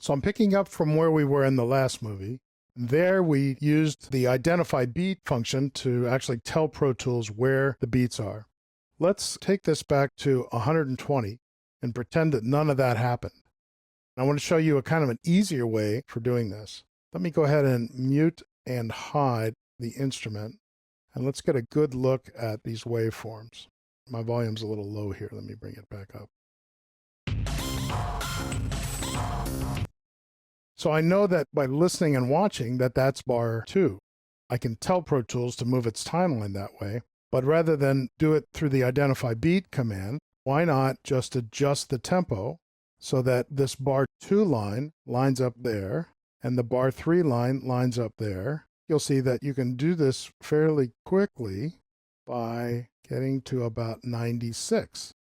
So I'm picking up from where we were in the last movie. There we used the identify beat function to actually tell Pro Tools where the beats are. Let's take this back to 120 and pretend that none of that happened. I want to show you a kind of an easier way for doing this. Let me go ahead and mute and hide the instrument, and let's get a good look at these waveforms. My volume's a little low here. Let me bring it back up. So I know that by listening and watching that that's bar 2. I can tell Pro Tools to move its timeline that way, but rather than do it through the identify beat command, why not just adjust the tempo so that this bar 2 line lines up there and the bar 3 line lines up there. You'll see that you can do this fairly quickly by getting to about 96.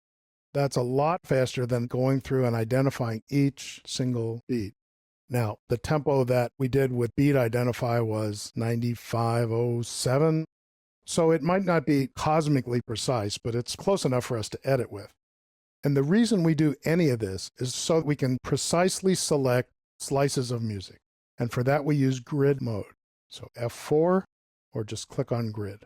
That's a lot faster than going through and identifying each single beat. Now, the tempo that we did with beat identify was 9507. So it might not be cosmically precise, but it's close enough for us to edit with. And the reason we do any of this is so we can precisely select slices of music. And for that, we use grid mode. So F4, or just click on grid.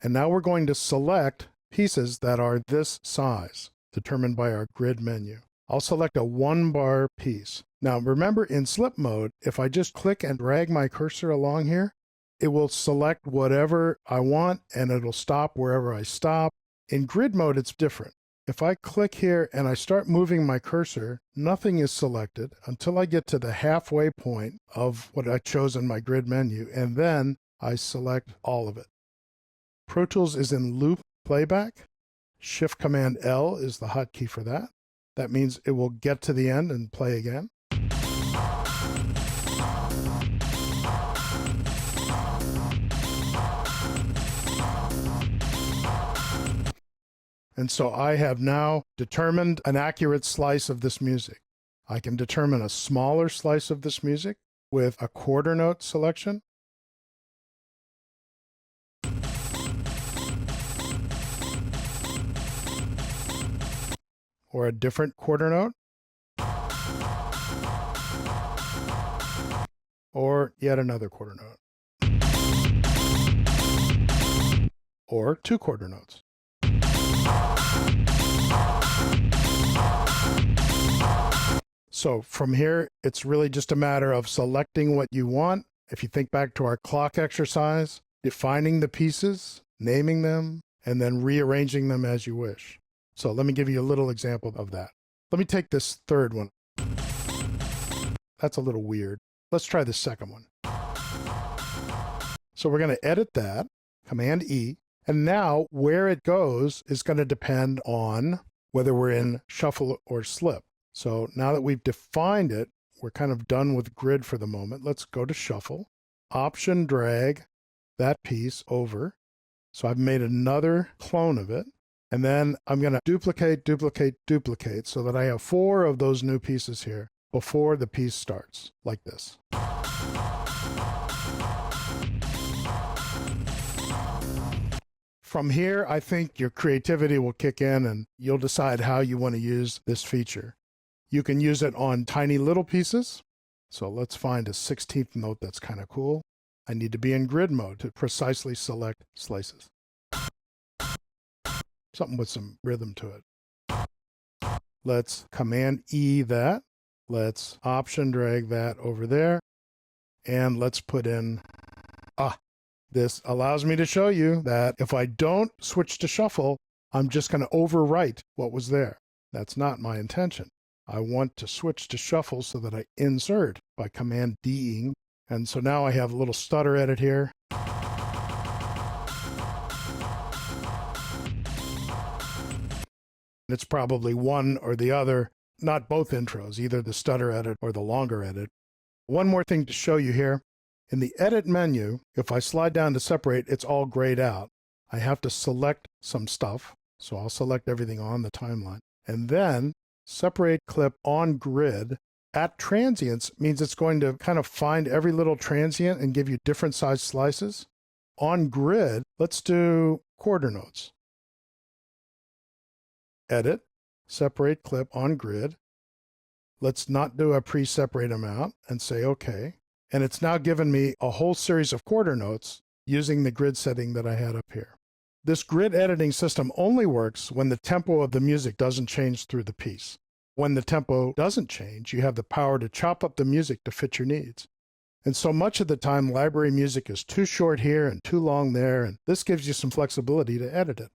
And now we're going to select pieces that are this size, determined by our grid menu. I'll select a 1-bar piece. Now remember, in slip mode, if I just click and drag my cursor along here, it will select whatever I want and it'll stop wherever I stop. In grid mode, it's different. If I click here and I start moving my cursor, nothing is selected until I get to the halfway point of what I chose in my grid menu, and then I select all of it. Pro Tools is in loop playback. Shift Command L is the hotkey for that. That means it will get to the end and play again. And so I have now determined an accurate slice of this music. I can determine a smaller slice of this music with a quarter note selection. Or a different quarter note. Or yet another quarter note. Or 2 quarter notes. So from here, it's really just a matter of selecting what you want. If you think back to our clock exercise, defining the pieces, naming them, and then rearranging them as you wish. So let me give you a little example of that. Let me take this third one. That's a little weird. Let's try the second one. So we're going to edit that, Command E, and now where it goes is going to depend on whether we're in shuffle or slip. So now that we've defined it, we're kind of done with grid for the moment. Let's go to shuffle, Option drag that piece over. So I've made another clone of it. And then I'm going to duplicate, duplicate, duplicate so that I have 4 of those new pieces here before the piece starts, like this. From here, I think your creativity will kick in and you'll decide how you want to use this feature. You can use it on tiny little pieces. So let's find a 16th note that's kind of cool. I need to be in grid mode to precisely select slices. Something with some rhythm to it. Let's Command E that. Let's Option drag that over there. And let's put in, this allows me to show you that if I don't switch to shuffle, I'm just going to overwrite what was there. That's not my intention. I want to switch to shuffle so that I insert by Command D-ing. And so now I have a little stutter edit here. It's probably one or the other, not both intros, either the stutter edit or the longer edit. One more thing to show you here. In the edit menu, if I slide down to separate, it's all grayed out. I have to select some stuff. So I'll select everything on the timeline. And then separate clip on grid at transients means it's going to kind of find every little transient and give you different size slices. On grid, let's do quarter notes. Edit, separate clip on grid. Let's not do a pre-separate amount and say OK. And it's now given me a whole series of quarter notes using the grid setting that I had up here. This grid editing system only works when the tempo of the music doesn't change through the piece. When the tempo doesn't change, you have the power to chop up the music to fit your needs. And so much of the time, library music is too short here and too long there, and this gives you some flexibility to edit it.